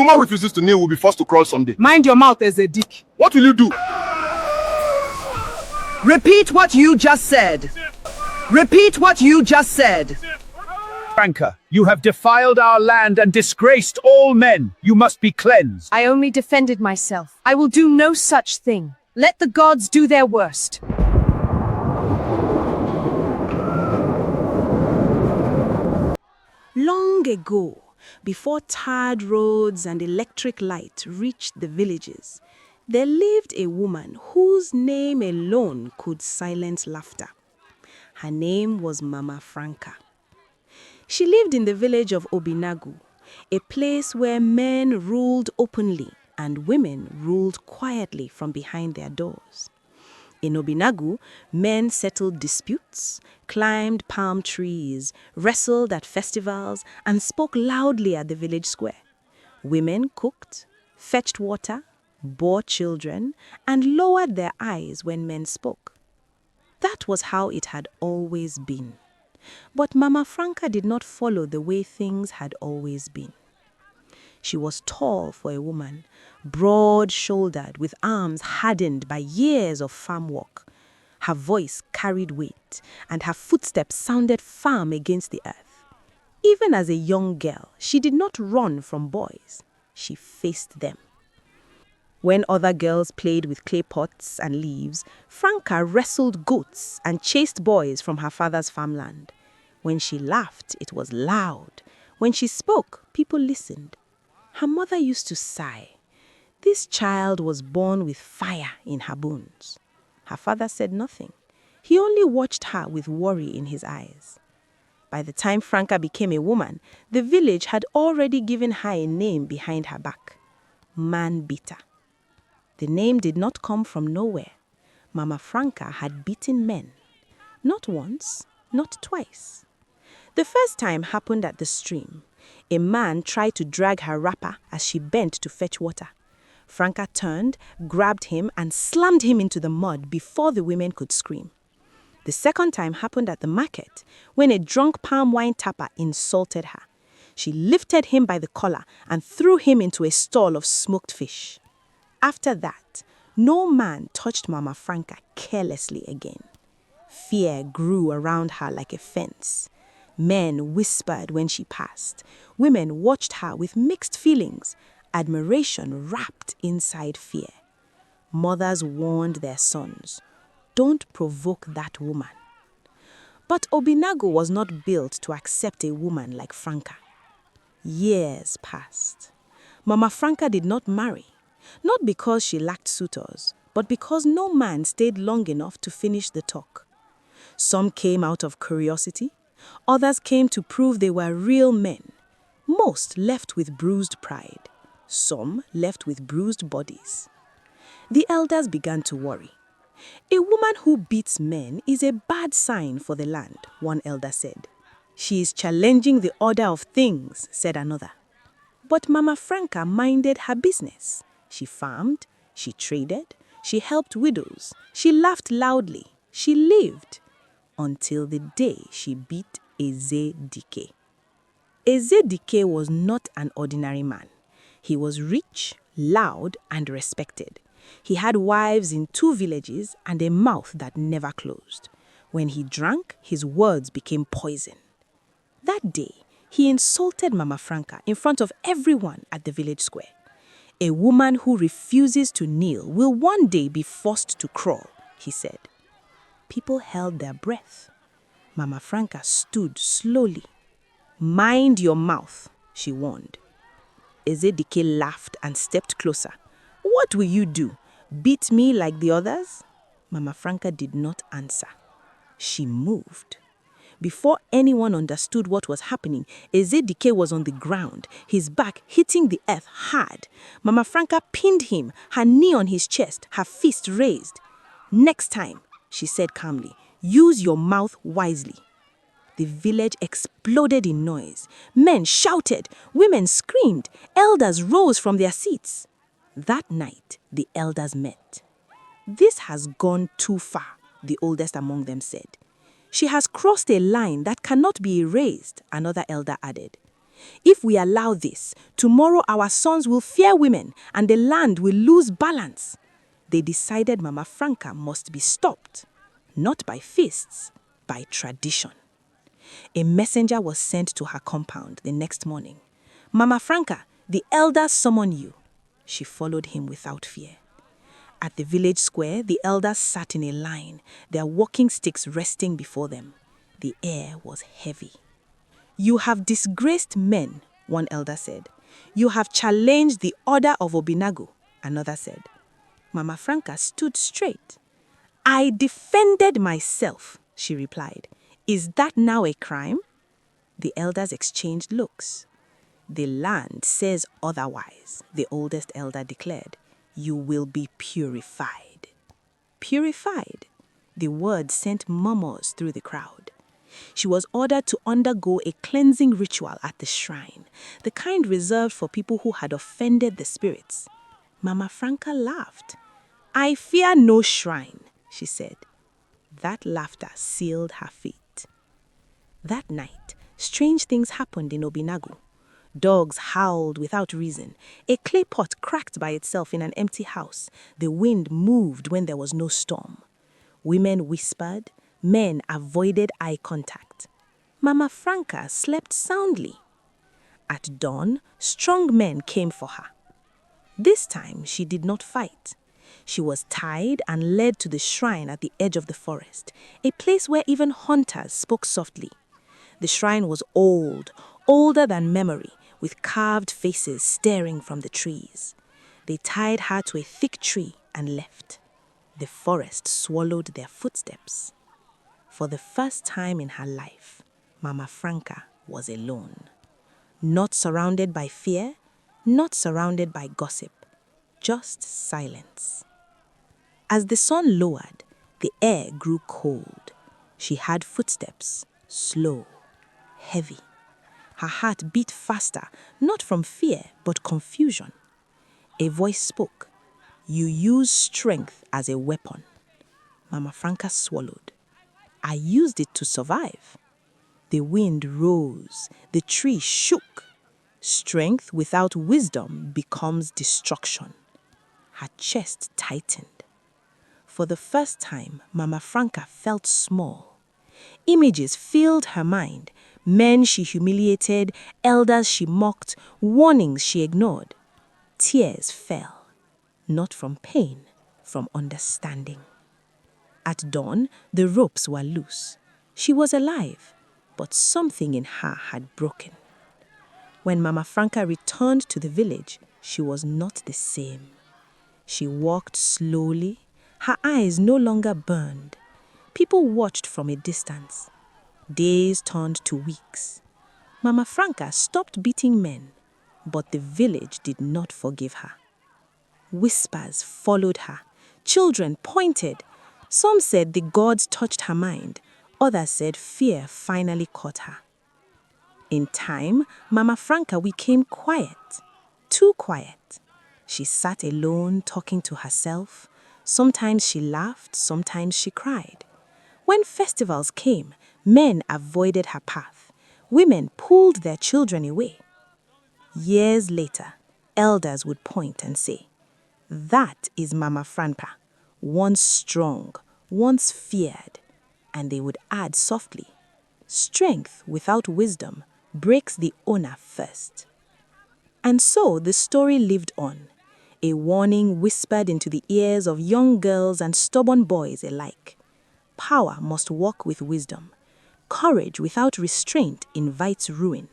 woman refuses to kneel will be forced to crawl someday. Mind your mouth, as a dick. What will you do? Repeat what you just said. Repeat what you just said. Franca, you have defiled our land and disgraced all men. You must be cleansed. I only defended myself. I will do no such thing. Let the gods do their worst. Long ago, before tarred roads and electric light reached the villages, there lived a woman whose name alone could silence laughter. Her name was Mama Franca. She lived in the village of Obinagu, a place where men ruled openly and women ruled quietly from behind their doors. In Obinagu, men settled disputes, climbed palm trees, wrestled at festivals, and spoke loudly at the village square. Women cooked, fetched water, bore children, and lowered their eyes when men spoke. That was how it had always been. But Mama Franca did not follow the way things had always been. She was tall for a woman, broad-shouldered, with arms hardened by years of farm work. Her voice carried weight, and her footsteps sounded firm against the earth. Even as a young girl, she did not run from boys. She faced them. When other girls played with clay pots and leaves, Franca wrestled goats and chased boys from her father's farmland. When she laughed, it was loud. When she spoke, people listened. Her mother used to sigh. This child was born with fire in her bones. Her father said nothing. He only watched her with worry in his eyes. By the time Franca became a woman, the village had already given her a name behind her back: Man-beater. The name did not come from nowhere. Mama Franca had beaten men. Not once, not twice. The first time happened at the stream. A man tried to drag her wrapper as she bent to fetch water. Franca turned, grabbed him, and slammed him into the mud before the women could scream. The second time happened at the market, when a drunk palm wine tapper insulted her. She lifted him by the collar and threw him into a stall of smoked fish. After that, no man touched Mama Franca carelessly again. Fear grew around her like a fence. Men whispered when she passed. Women watched her with mixed feelings, admiration wrapped inside fear. Mothers warned their sons, "Don't provoke that woman." But Obinagu was not built to accept a woman like Franca. Years passed. Mama Franca did not marry, not because she lacked suitors, but because no man stayed long enough to finish the talk. Some came out of curiosity. Others came to prove they were real men. Most left with bruised pride. Some left with bruised bodies. The elders began to worry. "A woman who beats men is a bad sign for the land," one elder said. "She is challenging the order of things," said another. But Mama Franca minded her business. She farmed, she traded, she helped widows, she laughed loudly, she lived. Until the day she beat Eze Dike. Eze Dike was not an ordinary man. He was rich, loud, and respected. He had wives in 2 villages and a mouth that never closed. When he drank, his words became poison. That day, he insulted Mama Franca in front of everyone at the village square. "A woman who refuses to kneel will one day be forced to crawl," he said. People held their breath. Mama Franca stood slowly. "Mind your mouth," she warned. Ezedike laughed and stepped closer. "What will you do? Beat me like the others?" Mama Franca did not answer. She moved. Before anyone understood what was happening, Ezedike was on the ground, his back hitting the earth hard. Mama Franca pinned him, her knee on his chest, her fist raised. "Next time," she said calmly, "use your mouth wisely." The village exploded in noise. Men shouted, women screamed, elders rose from their seats. That night, the elders met. "This has gone too far," the oldest among them said. "She has crossed a line that cannot be erased," another elder added. If we allow this, tomorrow our sons will fear women and the land will lose balance. They decided Mama Franca must be stopped, not by fists, by tradition. A messenger was sent to her compound the next morning. Mama Franca, the elders summon you. She followed him without fear. At the village square, the elders sat in a line, their walking sticks resting before them. The air was heavy. You have disgraced men, one elder said. You have challenged the order of Obinagu, another said. Mama Franca stood straight. I defended myself, she replied. Is that now a crime? The elders exchanged looks. The land says otherwise, the oldest elder declared. You will be purified. Purified? The word sent murmurs through the crowd. She was ordered to undergo a cleansing ritual at the shrine, the kind reserved for people who had offended the spirits. Mama Franca laughed. I fear no shrine, she said. That laughter sealed her fate. That night, strange things happened in Obinagu. Dogs howled without reason. A clay pot cracked by itself in an empty house. The wind moved when there was no storm. Women whispered. Men avoided eye contact. Mama Franca slept soundly. At dawn, strong men came for her. This time, she did not fight. She was tied and led to the shrine at the edge of the forest, a place where even hunters spoke softly. The shrine was old, older than memory, with carved faces staring from the trees. They tied her to a thick tree and left. The forest swallowed their footsteps. For the first time in her life, Mama Franca was alone. Not surrounded by fear, not surrounded by gossip, just silence. As the sun lowered, the air grew cold. She heard footsteps, slow, heavy. Her heart beat faster, not from fear, but confusion. A voice spoke. You use strength as a weapon. Mama Franca swallowed. I used it to survive. The wind rose, the tree shook. Strength without wisdom becomes destruction. Her chest tightened. For the first time, Mama Franca felt small. Images filled her mind. Men she humiliated, elders she mocked, warnings she ignored. Tears fell, not from pain, from understanding. At dawn, the ropes were loose. She was alive, but something in her had broken. When Mama Franca returned to the village, she was not the same. She walked slowly. Her eyes no longer burned. People watched from a distance. Days turned to weeks. Mama Franca stopped beating men, but the village did not forgive her. Whispers followed her. Children pointed. Some said the gods touched her mind. Others said fear finally caught her. In time, Mama Franca became quiet. Too quiet. She sat alone, talking to herself. Sometimes she laughed, sometimes she cried. When festivals came, men avoided her path. Women pulled their children away. Years later, elders would point and say, that is Mama Franca, once strong, once feared. And they would add softly, strength without wisdom breaks the owner first. And so the story lived on, a warning whispered into the ears of young girls and stubborn boys alike. Power must walk with wisdom. Courage without restraint invites ruin.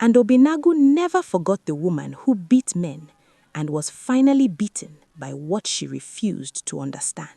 And Obinagu never forgot the woman who beat men and was finally beaten by what she refused to understand.